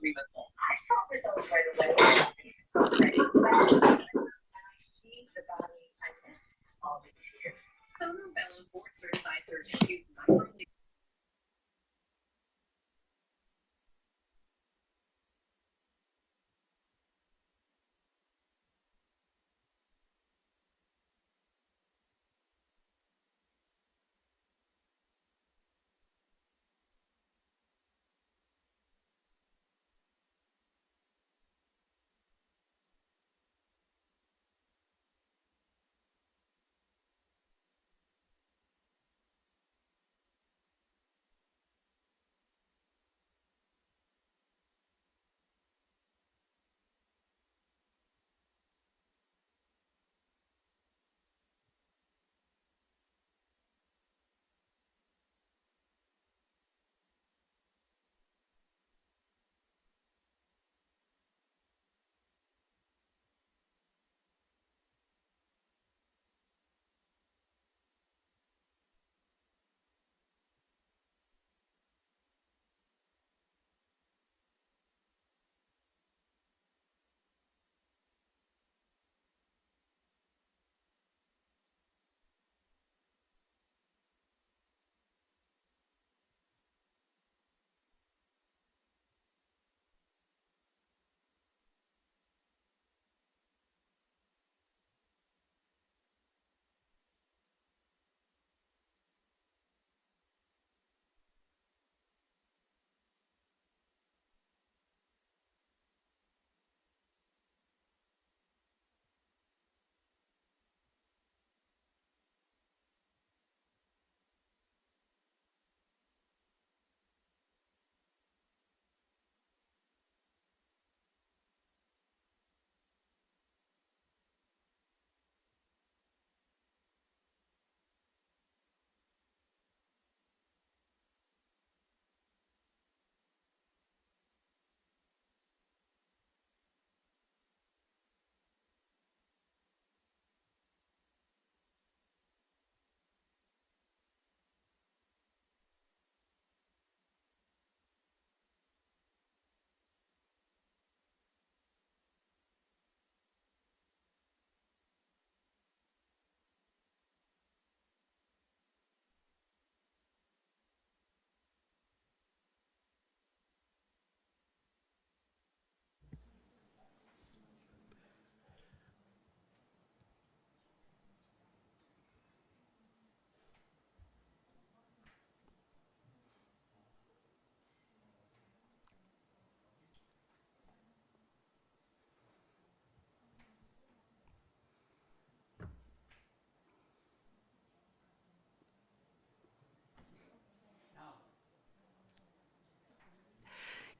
agreement. I saw results right away. It's not ready. And I see the body I missed all these years. Sono Bellows board certified surgeons use micro.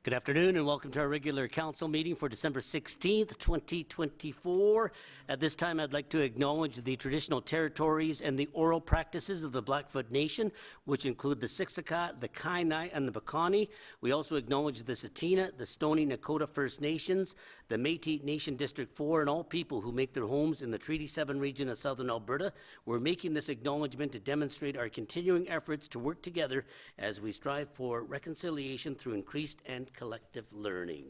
Good afternoon and welcome to our regular council meeting for December 16th, 2024. At this time, I'd like to acknowledge the traditional territories and the oral practices of the Blackfoot Nation, which include the Siksika, the Kainai, and the Piikani. We also acknowledge the Tsuut'ina, the Stoney Nakoda First Nations, the Métis Nation District 4, and all people who make their homes in the Treaty 7 region of Southern Alberta. We're making this acknowledgement to demonstrate our continuing efforts to work together as we strive for reconciliation through increased and collective learning.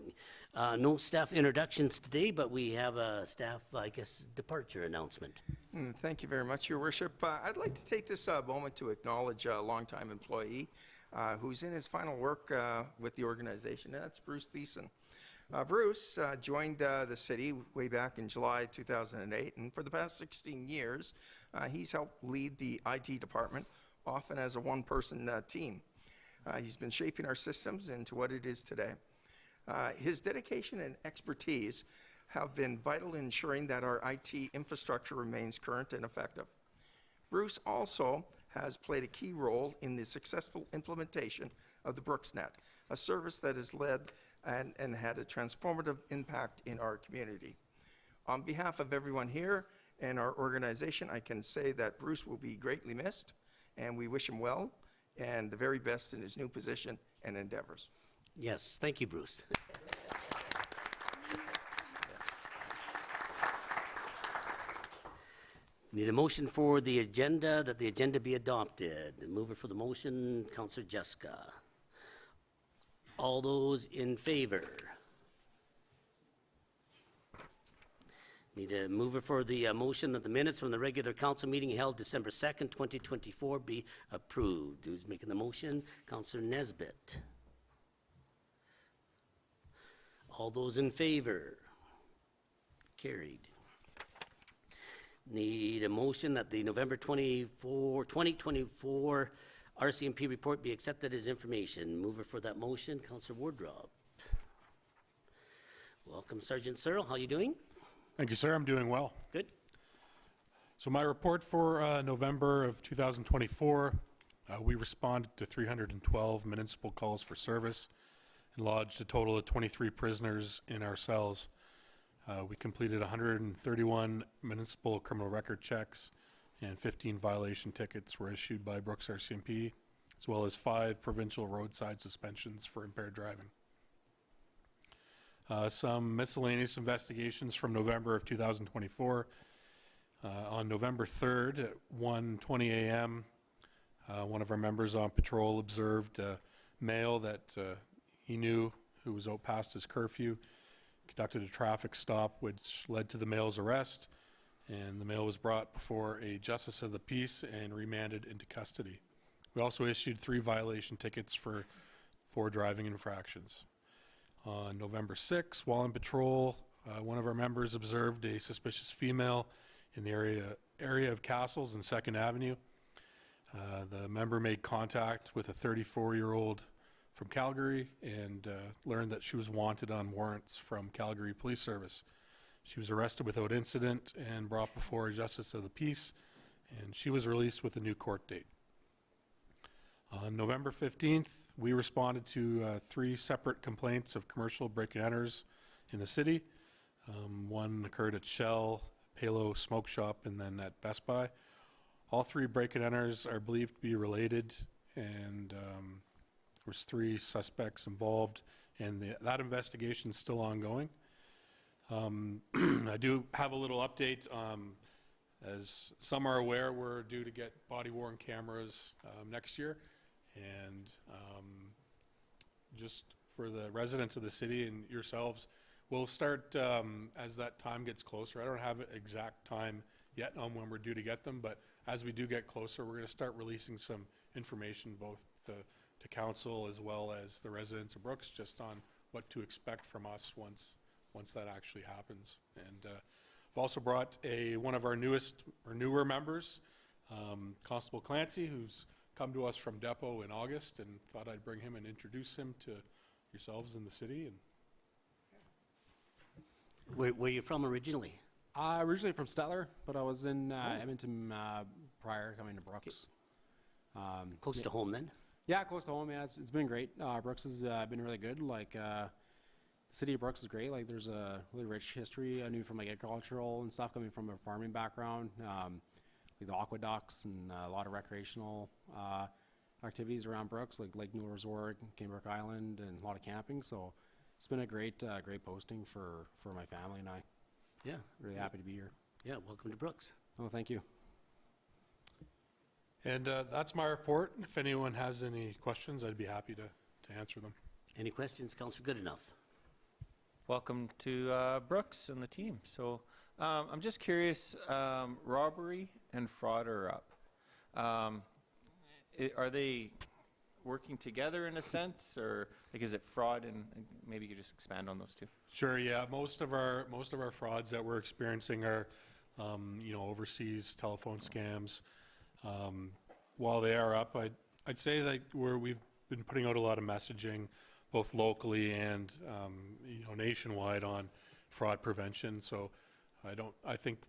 No staff introductions today, but we have a staff, departure announcement. Thank you very much, Your Worship. I'd like to take this moment to acknowledge a longtime employee who's in his final work with the organization, and that's Bruce Thiessen. Bruce joined the city way back in July 2008, and for the past 16 years, he's helped lead the IT department, often as a one-person team. He's been shaping our systems into what it is today. His dedication and expertise have been vital in ensuring that our IT infrastructure remains current and effective. Bruce also has played a key role in the successful implementation of the Brooksnet, a service that has led and had a transformative impact in our community. On behalf of everyone here and our organization, I can say that Bruce will be greatly missed, and we wish him well and the very best in his new position and endeavors. Yes, thank you, Bruce. Need a motion for the agenda, that the agenda be adopted. Mover for the motion, Councillor Jeska. All those in favor? Need a mover for the motion that the minutes from the regular council meeting held December 2nd, 2024 be approved. Who's making the motion? Councillor Nesbitt. All those in favor? Carried. Need a motion that the November 2024 RCMP report be accepted as information. Mover for that motion, Councillor Wardrop. Welcome, Sergeant Searle. How you doing? Thank you, sir. I'm doing well. Good. So my report for November of 2024, we responded to 312 municipal calls for service and lodged a total of 23 prisoners in our cells. We completed 131 municipal criminal record checks, and 15 violation tickets were issued by Brooks RCMP, as well as 5 provincial roadside suspensions for impaired driving. Some miscellaneous investigations from November of 2024. On November 3rd at 1:20 a.m., one of our members on patrol observed a male that he knew who was out past his curfew, conducted a traffic stop which led to the male's arrest, and the male was brought before a justice of the peace and remanded into custody. We also issued 3 violation tickets for 4 driving infractions. On November 6th, while on patrol, one of our members observed a suspicious female in the area of Castles and 2nd Avenue. The member made contact with a 34-year-old from Calgary and learned that she was wanted on warrants from Calgary Police Service. She was arrested without incident and brought before a justice of the peace, and she was released with a new court date. On November 15th, we responded to 3 separate complaints of commercial break-and-enters in the city. One occurred at Shell, Palo Smoke Shop, and then at Best Buy. All 3 break-and-enters are believed to be related, and there was 3 suspects involved, and that investigation is still ongoing. I do have a little update. As some are aware, we're due to get body-worn cameras next year. And just for the residents of the city and yourselves, we'll start as that time gets closer. I don't have an exact time yet on when we're due to get them, but as we do get closer, we're going to start releasing some information both to council as well as the residents of Brooks just on what to expect from us once that actually happens. And I've also brought one of our newer members, Constable Clancy, who's come to us from Depot in August, and thought I'd bring him and introduce him to yourselves in the city. And Where are you from originally? Originally from Stettler, but I was in Edmonton prior coming to Brooks. Close to home then? Yeah, close to home. Yeah, it's been great. Brooks has been really good. Like the city of Brooks is great. Like there's a really rich history. I knew from like agricultural and stuff coming from a farming background. Like the aqueducts and a lot of recreational activities around Brooks, like Lake Newell Resort, Canebrook Island, and a lot of camping. So it's been a great posting for my family and I. Yeah. Really happy to be here. Yeah, welcome to Brooks. Oh, thank you. And that's my report. If anyone has any questions, I'd be happy to answer them. Any questions, Councillor Goodenough? Welcome to Brooks and the team. So I'm just curious, robbery and fraud are up. Are they working together in a sense, or like is it fraud? And maybe you could just expand on those two. Sure. Yeah. Most of our frauds that we're experiencing are, overseas telephone scams. While they are up, I'd say that we've been putting out a lot of messaging, both locally and nationwide, on fraud prevention. So I think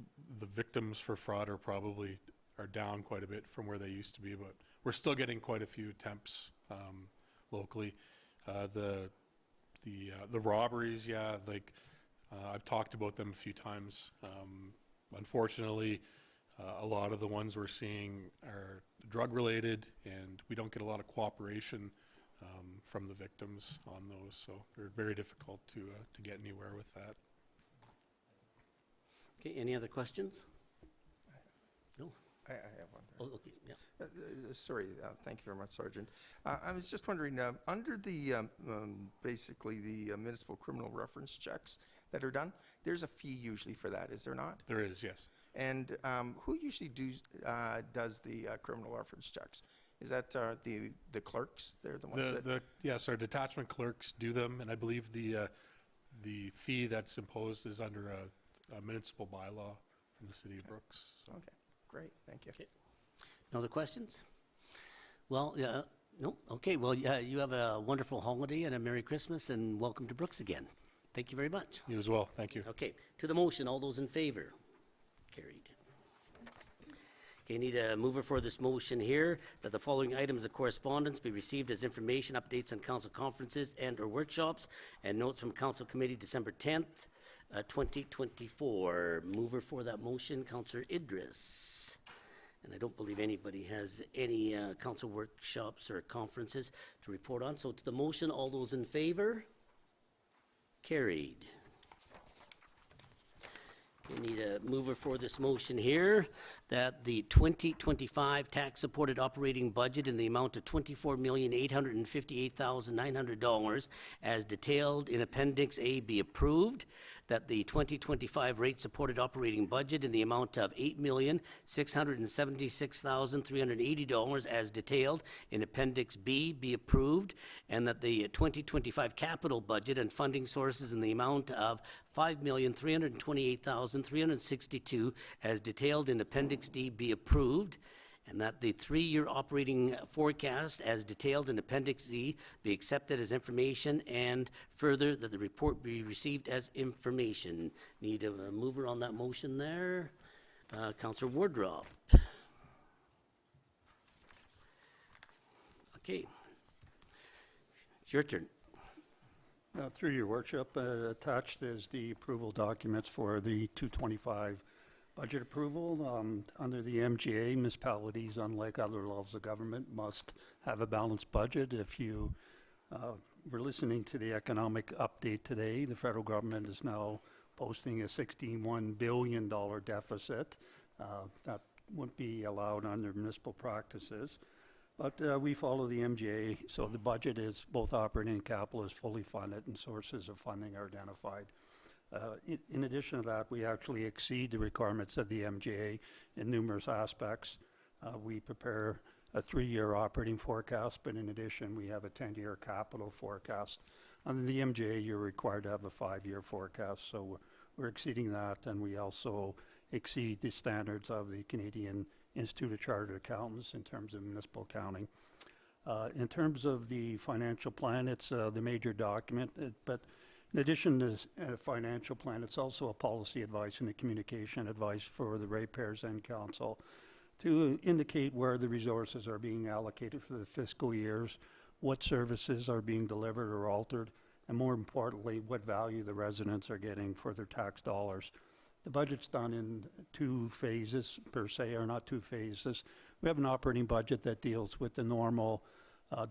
the victims for fraud are down quite a bit from where they used to be, but we're still getting quite a few attempts locally. The robberies, yeah, like I've talked about them a few times. Unfortunately, a lot of the ones we're seeing are drug related, and we don't get a lot of cooperation from the victims on those, so they're very difficult to get anywhere with that. Okay, any other questions? No. I have one. Oh, okay, yeah. Sorry, thank you very much, Sergeant. I was just wondering, under the, basically the municipal criminal reference checks that are done, there's a fee usually for that, is there not? There is, yes. And who usually does the criminal reference checks? Is that the clerks? They're the ones that... Yes, our detachment clerks do them, and I believe the fee that's imposed is under a municipal bylaw from the city of Brooks. So. Okay, great, thank you. Okay. No other questions? Well, yeah, no, okay, well, you have a wonderful holiday and a Merry Christmas, and welcome to Brooks again. Thank you very much. You as well, thank you. Okay, to the motion, all those in favor? Carried. Okay, need a mover for this motion here, that the following items of correspondence be received as information, updates on council conferences and/or workshops, and notes from council committee December 10th, 2024. Mover for that motion, Councillor Idris. And I don't believe anybody has any council workshops or conferences to report on. So to the motion, all those in favor? Carried. We need a mover for this motion here, that the 2025 tax-supported operating budget in the amount of $24,858,900 as detailed in Appendix A be approved, that the 2025 rate-supported operating budget in the amount of $8,676,380 as detailed in Appendix B be approved, and that the 2025 capital budget and funding sources in the amount of $5,328,362 as detailed in Appendix D be approved, and that the 3-year operating forecast as detailed in Appendix Z be accepted as information, and further, that the report be received as information. Need a mover on that motion there? Councillor Wardrop. Okay. It's your turn. Through your workshop, attached is the approval documents for the 225 budget approval. Under the MGA, municipalities, unlike other levels of government, must have a balanced budget. If you were listening to the economic update today, the federal government is now posting a $61 billion deficit. That wouldn't be allowed under municipal practices. But we follow the MGA, so the budget is both operating and capital is fully funded and sources of funding are identified. In addition to that, we actually exceed the requirements of the MGA in numerous aspects. We prepare a 3-year operating forecast, but in addition, we have a 10-year capital forecast. Under the MGA, you're required to have a 5-year forecast, so we're exceeding that, and we also exceed the standards of the Canadian Institute of Chartered Accountants in terms of municipal accounting. In terms of the financial plan, it's the major document, but in addition to a financial plan, it's also a policy advice and a communication advice for the ratepayers and council to indicate where the resources are being allocated for the fiscal years, what services are being delivered or altered, and more importantly, what value the residents are getting for their tax dollars. The budget's done in 2 phases per se, or not 2 phases. We have an operating budget that deals with the normal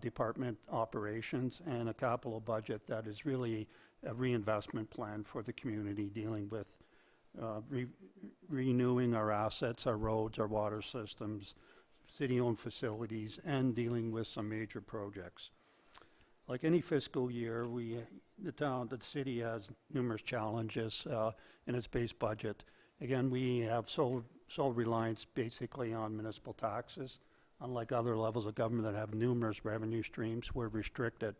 department operations, and a capital budget that is really a reinvestment plan for the community, dealing with renewing our assets, our roads, our water systems, city-owned facilities, and dealing with some major projects. Like any fiscal year, the city has numerous challenges in its base budget. Again, we have sole reliance basically on municipal taxes. Unlike other levels of government that have numerous revenue streams, we're restricted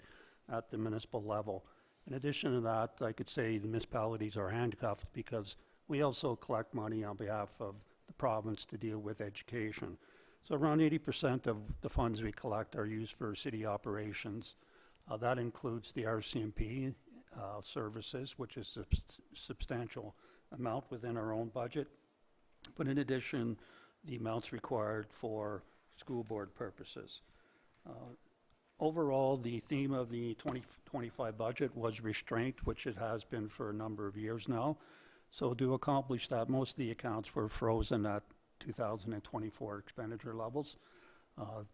at the municipal level. In addition to that, I could say the municipalities are handcuffed because we also collect money on behalf of the province to deal with education. So around 80% of the funds we collect are used for city operations. That includes the RCMP services, which is a substantial amount within our own budget. But in addition, the amounts required for school board purposes. Overall, the theme of the 2025 budget was restraint, which it has been for a number of years now. So to accomplish that, most of the accounts were frozen at 2024 expenditure levels.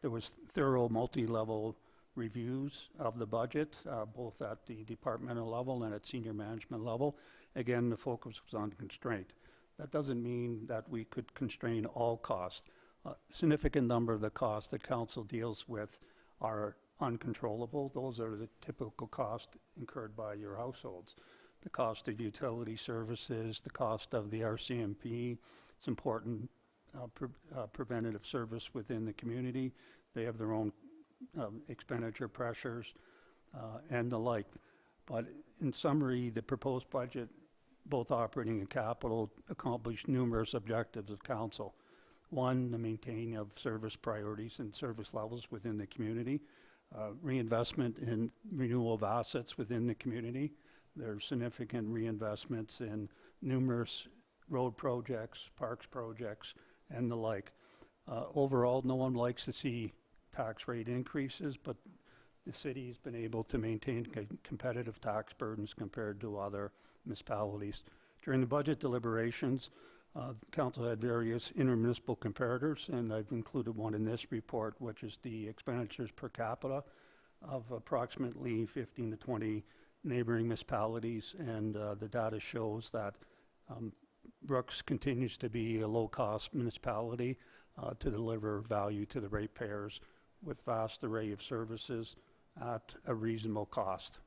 There was thorough multi-level reviews of the budget, both at the departmental level and at senior management level. Again, the focus was on constraint. That doesn't mean that we could constrain all costs. A significant number of the costs that council deals with are uncontrollable. Those are the typical costs incurred by your households. The cost of utility services, the cost of the RCMP. It's important preventative service within the community. They have their own expenditure pressures and the like. But in summary, the proposed budget, both operating and capital, accomplish numerous objectives of council. One, the maintaining of service priorities and service levels within the community. Reinvestment in renewal of assets within the community. There are significant reinvestments in numerous road projects, parks projects, and the like. Overall, no one likes to see tax rate increases, but the city has been able to maintain competitive tax burdens compared to other municipalities. During the budget deliberations, council had various intermunicipal comparators, and I've included one in this report, which is the expenditures per capita of approximately 15 to 20 neighboring municipalities, and the data shows that Brooks continues to be a low-cost municipality to deliver value to the ratepayers with vast array of services at a reasonable cost.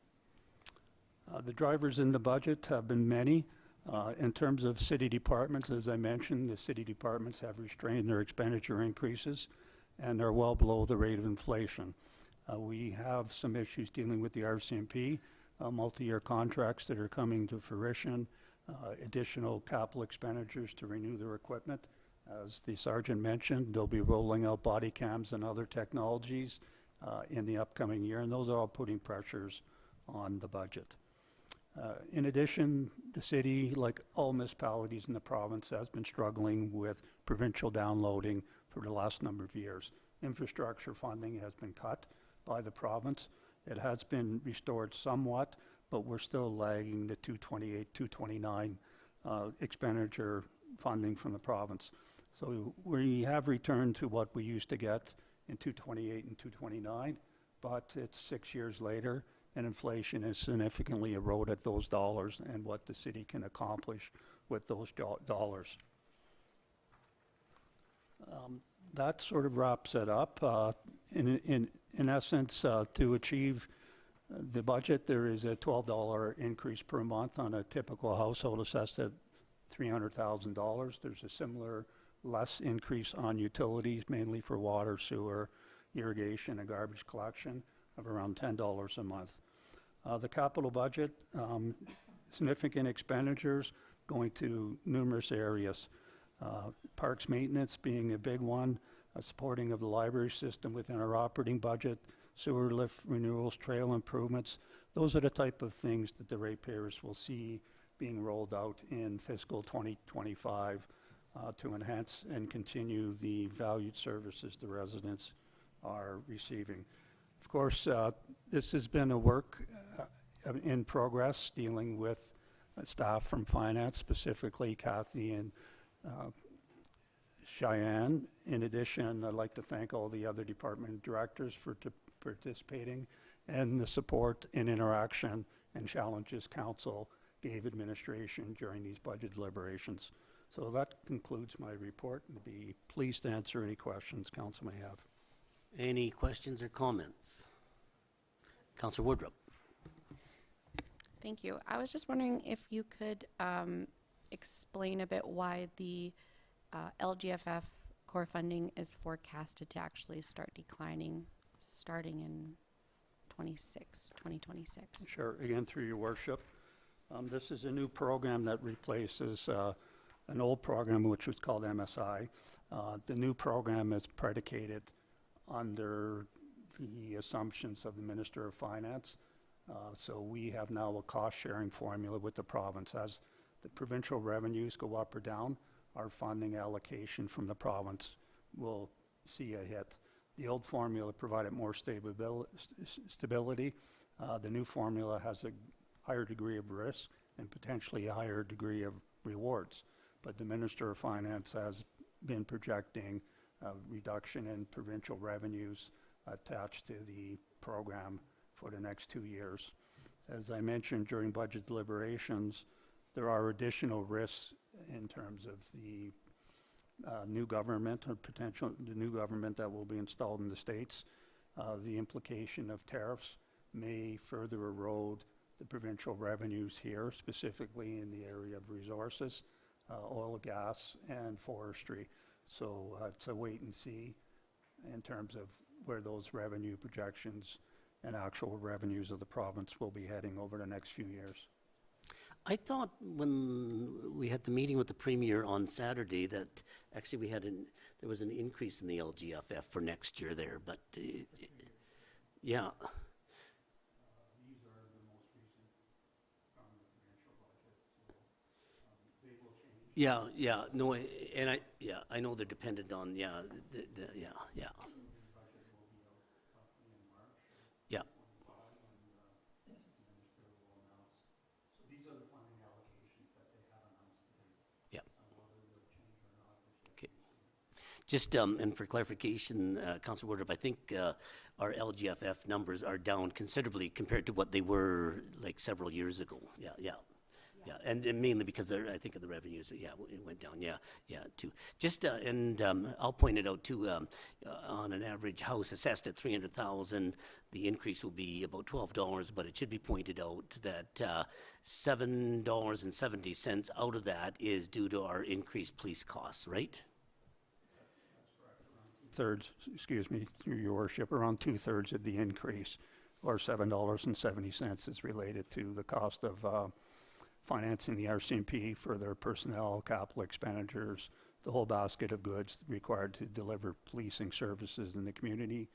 The drivers in the budget have been many. In terms of city departments, as I mentioned, the city departments have restrained their expenditure increases and are well below the rate of inflation. We have some issues dealing with the RCMP, multi-year contracts that are coming to fruition, additional capital expenditures to renew their equipment. As the sergeant mentioned, they'll be rolling out body cams and other technologies in the upcoming year, and those are all putting pressures on the budget. In addition, the city, like all municipalities in the province, has been struggling with provincial downloading for the last number of years. Infrastructure funding has been cut by the province. It has been restored somewhat, but we're still lagging the 228, 229 expenditure funding from the province. So we have returned to what we used to get in 228 and 229, but it's 6 years later, and inflation has significantly eroded those dollars and what the city can accomplish with those dollars. That sort of wraps it up. In essence, to achieve the budget, there is a $12 increase per month on a typical household assessed at $300,000. There's a similar less increase on utilities, mainly for water, sewer, irrigation, and garbage collection, of around $10 a month. The capital budget, significant expenditures going to numerous areas. Parks maintenance being a big one, supporting of the library system within our operating budget, sewer lift renewals, trail improvements. Those are the type of things that the ratepayers will see being rolled out in fiscal 2025 to enhance and continue the valued services the residents are receiving. Of course, this has been a work in progress dealing with staff from finance, specifically Kathy and Cheyenne. In addition, I'd like to thank all the other department directors for participating and the support and interaction and challenges council gave administration during these budget deliberations. So that concludes my report, and I'd be pleased to answer any questions council may have. Any questions or comments? Councillor Woodruff. Thank you. I was just wondering if you could explain a bit why the LGFF core funding is forecasted to actually start declining starting in 2026. Sure. Again, through your worship. This is a new program that replaces an old program which was called MSI. The new program is predicated under the assumptions of the Minister of Finance. So we have now a cost-sharing formula with the province. As the provincial revenues go up or down, our funding allocation from the province will see a hit. The old formula provided more stability. The new formula has a higher degree of risk and potentially a higher degree of rewards. But the Minister of Finance has been projecting a reduction in provincial revenues attached to the program for the next 2 years. As I mentioned during budget deliberations, there are additional risks in terms of the new government or the new government that will be installed in the States, the implication of tariffs may further erode the provincial revenues here, specifically in the area of resources, oil, gas, and forestry. So it's a wait and see in terms of where those revenue projections and actual revenues of the province will be heading over the next few years. I thought when we had the meeting with the Premier on Saturday that actually there was an increase in the LGFF for next year there, but yeah. These are the most recent from the provincial budget, so they will change. Yeah, no, and I know they're dependent on, yeah. The budget will be out in March. Yeah. And the minister will announce. So these are the funding allocations that they have announced today. Yeah. Whether they'll change or not is yet Okay. Just, and for clarification, Councilor Wardrop, I think our LGFF numbers are down considerably compared to what they were like several years ago. Yeah, and mainly because I think of the revenues, it went down, too. Just, and I'll point it out too, on an average house assessed at $300,000, the increase will be about $12, but it should be pointed out that $7.70 out of that is due to our increased police costs, right? third, excuse me, through your worship, around 2/3 of the increase, or $7.70, is related to the cost of financing the RCMP for their personnel, capital expenditures, the whole basket of goods required to deliver policing services in the community,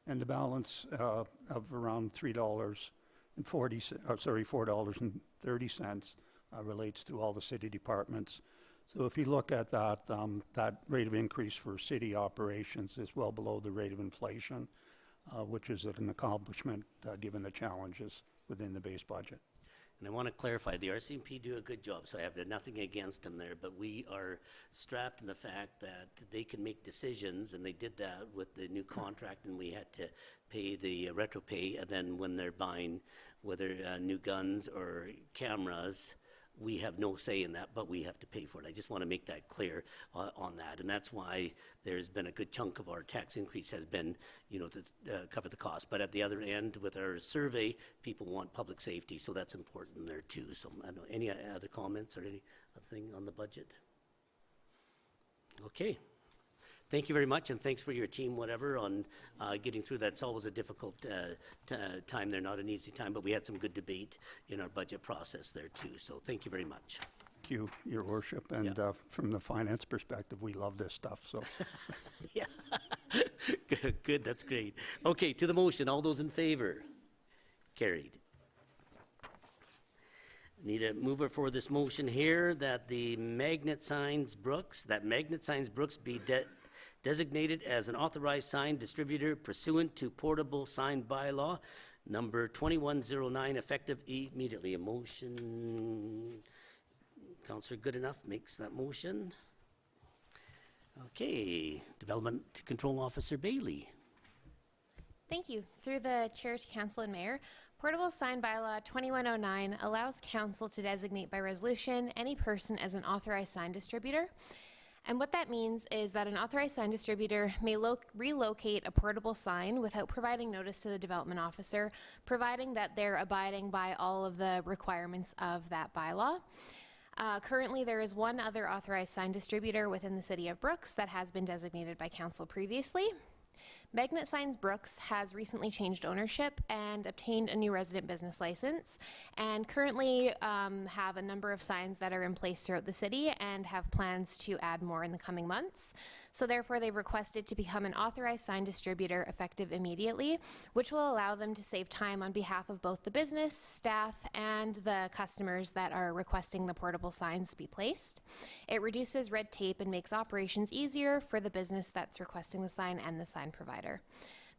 and the balance of around $4.30 relates to all the city departments. So if you look at that, that rate of increase for city operations is well below the rate of inflation, which is an accomplishment given the challenges within the base budget. And I want to clarify, the RCMP do a good job, so I have nothing against them there, but we are strapped in the fact that they can make decisions, and they did that with the new contract, and we had to pay the retro pay, and then when they're buying, whether new guns or cameras, we have no say in that, but we have to pay for it. I just want to make that clear on that, and that's why there's been a good chunk of our tax increase has been, to cover the cost. But at the other end, with our survey, people want public safety, so that's important there too. So I don't know, any other comments or any other thing on the budget? Okay. Thank you very much, and thanks for your team, whatever, on getting through that. It's always a difficult time there, not an easy time, but we had some good debate in our budget process there too. So thank you very much. Thank you, your worship, and from the finance perspective, we love this stuff, so. Yeah, good, that's great. Okay, to the motion, all those in favor? Carried. Need a mover for this motion here that the Magnet Signs Brooks be designated as an authorized sign distributor pursuant to portable sign bylaw number 2109, effective immediately. A motion, Councillor Goodenough makes that motion. Okay, Development Control Officer Bailey. Thank you. Through the chair to council and mayor, portable sign bylaw 2109 allows council to designate by resolution any person as an authorized sign distributor. And what that means is that an authorized sign distributor may relocate a portable sign without providing notice to the development officer, providing that they're abiding by all of the requirements of that bylaw. Currently, there is one other authorized sign distributor within the city of Brooks that has been designated by council previously. Magnet Signs Brooks has recently changed ownership and obtained a new resident business license, and currently have a number of signs that are in place throughout the city and have plans to add more in the coming months. So therefore, they've requested to become an authorized sign distributor effective immediately, which will allow them to save time on behalf of both the business, staff, and the customers that are requesting the portable signs be placed. It reduces red tape and makes operations easier for the business that's requesting the sign and the sign provider.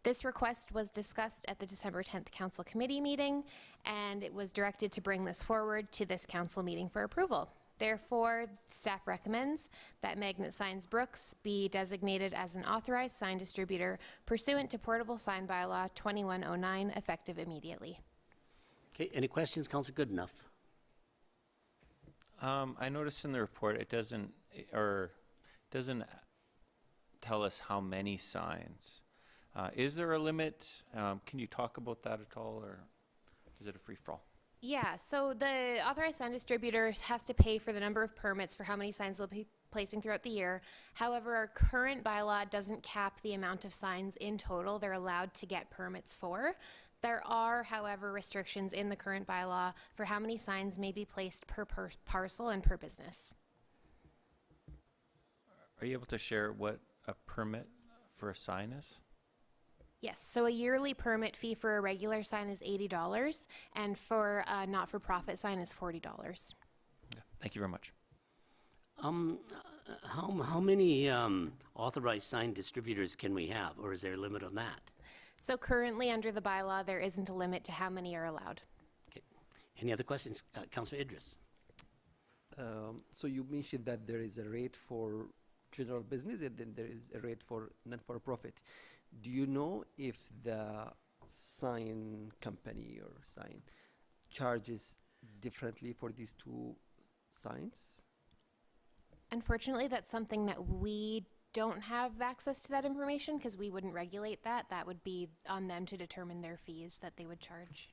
This request was discussed at the December 10th Council Committee meeting, and it was directed to bring this forward to this council meeting for approval. Therefore, staff recommends that Magnet Signs Brooks be designated as an authorized sign distributor pursuant to Portable Sign Bylaw 2109, effective immediately. Okay, any questions, Councillor Goodenough? I noticed in the report it doesn't doesn't tell us how many signs. Is there a limit? Can you talk about that at all, or is it a free-for-all? Yeah, so the authorized sign distributor has to pay for the number of permits for how many signs they'll be placing throughout the year. However, our current bylaw doesn't cap the amount of signs in total they're allowed to get permits for. There are, however, restrictions in the current bylaw for how many signs may be placed per parcel and per business. Are you able to share what a permit for a sign is? Yes, so a yearly permit fee for a regular sign is $80, and for a not-for-profit sign is $40. Yeah. Thank you very much. How many authorized sign distributors can we have, or is there a limit on that? So currently, under the bylaw, there isn't a limit to how many are allowed. Okay. Any other questions? Councillor Idris. So you mentioned that there is a rate for general business and then there is a rate for non-for-profit. Do you know if the sign company or sign charges differently for these two signs? Unfortunately, that's something that we don't have access to that information because we wouldn't regulate that. That would be on them to determine their fees that they would charge.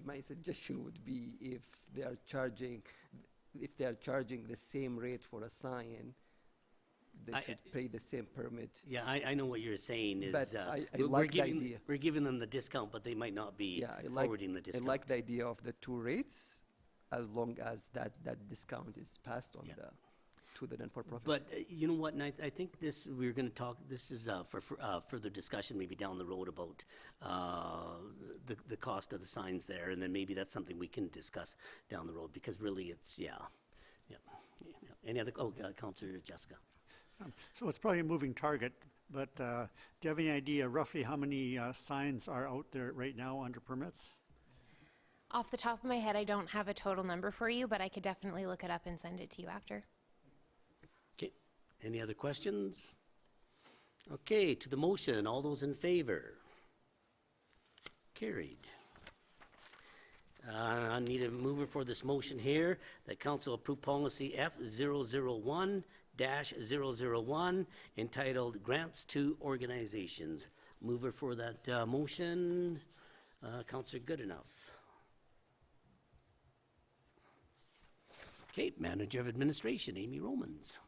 My suggestion would be if they are charging the same rate for a sign, they should pay the same permit. Yeah, I know what you're saying is But I we're like the giving, idea. we're giving them the discount, but they might not be forwarding the I discount. like the idea of the two rates, as long as that discount is passed on to the non-for-profit. But you know what, and I think we're going to talk, this is for further discussion maybe down the road about the cost of the signs there, and then maybe that's something we can discuss down the road, because really it's, yeah. Any other, Councillor Jessica. So it's probably a moving target, but do you have any idea roughly how many signs are out there right now under permits? Off the top of my head, I don't have a total number for you, but I could definitely look it up and send it to you after. Okay, any other questions? Okay, to the motion, all those in favor? Carried. I need a mover for this motion here, that council approve policy F001-001 entitled Grants to Organizations. Mover for that motion, Councillor Goodenough. Okay, Manager of Administration, Amy Romans.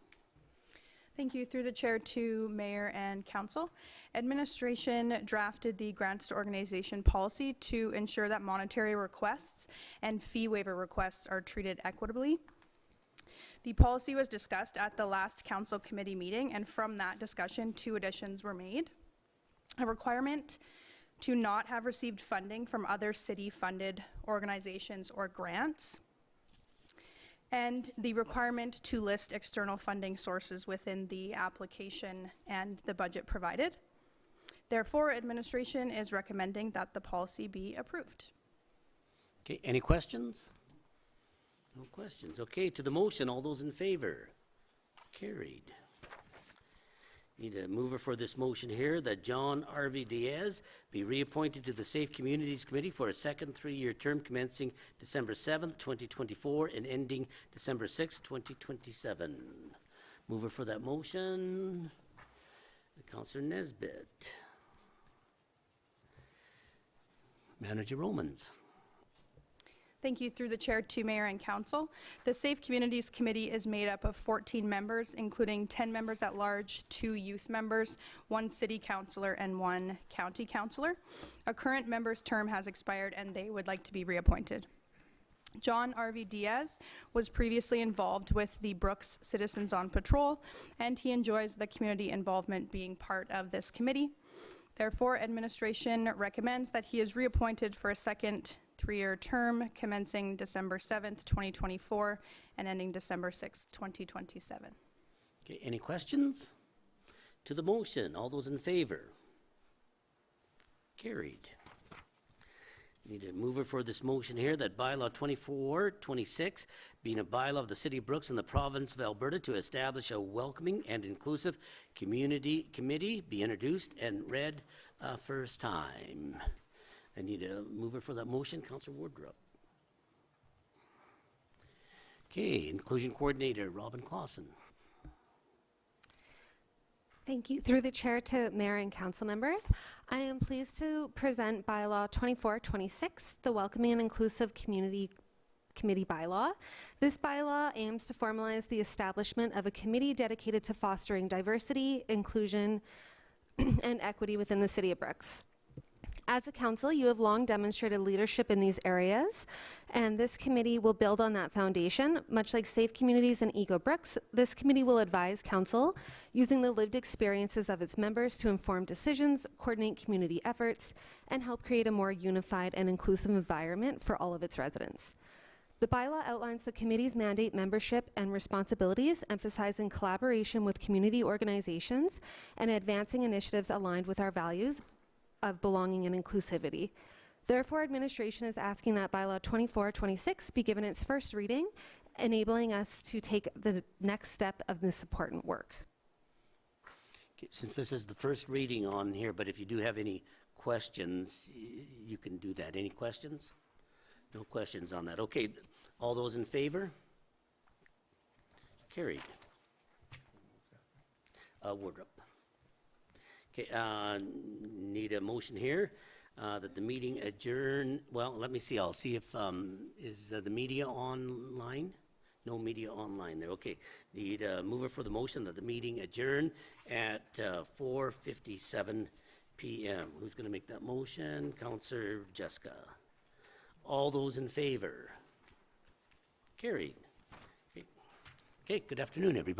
Thank you. Through the chair to Mayor and Council. Administration drafted the grants to organization policy to ensure that monetary requests and fee waiver requests are treated equitably. The policy was discussed at the last council committee meeting, and from that discussion, 2 additions were made. A requirement to not have received funding from other city-funded organizations or grants, and the requirement to list external funding sources within the application and the budget provided. Therefore, administration is recommending that the policy be approved. Okay, any questions? No questions. Okay, to the motion, all those in favor? Carried. Need a mover for this motion here, that John R.V. Diaz be reappointed to the Safe Communities Committee for a second 3-year term commencing December 7th, 2024 and ending December 6th, 2027. Mover for that motion, Councillor Nesbitt. Manager Romans. Thank you. Through the chair to Mayor and Council. The Safe Communities Committee is made up of 14 members, including 10 members at large, 2 youth members, 1 city councillor, and 1 county councillor. A current member's term has expired and they would like to be reappointed. John R.V. Diaz was previously involved with the Brooks Citizens on Patrol, and he enjoys the community involvement being part of this committee. Therefore, administration recommends that he is reappointed for a second 3-year term commencing December 7th, 2024 and ending December 6th, 2027. Okay, any questions? To the motion, all those in favor? Carried. Need a mover for this motion here, that bylaw 2426, being a bylaw of the City of Brooks in the province of Alberta to establish a welcoming and inclusive community committee, be introduced and read first time. I need a mover for that motion, Councillor Wardrop. Okay, Inclusion Coordinator, Robin Clausen. Thank you. Through the chair to mayor and council members, I am pleased to present bylaw 2426, the Welcoming and Inclusive Community Committee bylaw. This bylaw aims to formalize the establishment of a committee dedicated to fostering diversity, inclusion, and equity within the city of Brooks. As a council, you have long demonstrated leadership in these areas, and this committee will build on that foundation. Much like Safe Communities and Eco Brooks, this committee will advise council using the lived experiences of its members to inform decisions, coordinate community efforts, and help create a more unified and inclusive environment for all of its residents. The bylaw outlines the committee's mandate, membership, and responsibilities, emphasizing collaboration with community organizations and advancing initiatives aligned with our values of belonging and inclusivity. Therefore, administration is asking that bylaw 2426 be given its first reading, enabling us to take the next step of this important work. Okay, since this is the first reading on here, but if you do have any questions, you can do that. Any questions? No questions on that. Okay, all those in favor? Carried. Wardrop. Okay, need a motion here that the meeting adjourn. Well, let me see. I'll see if is the media online. No media online there. Okay, need a mover for the motion that the meeting adjourn at 4:57 p.m. Who's going to make that motion? Councillor Jessica. All those in favor? Carried. Okay, good afternoon, everybody.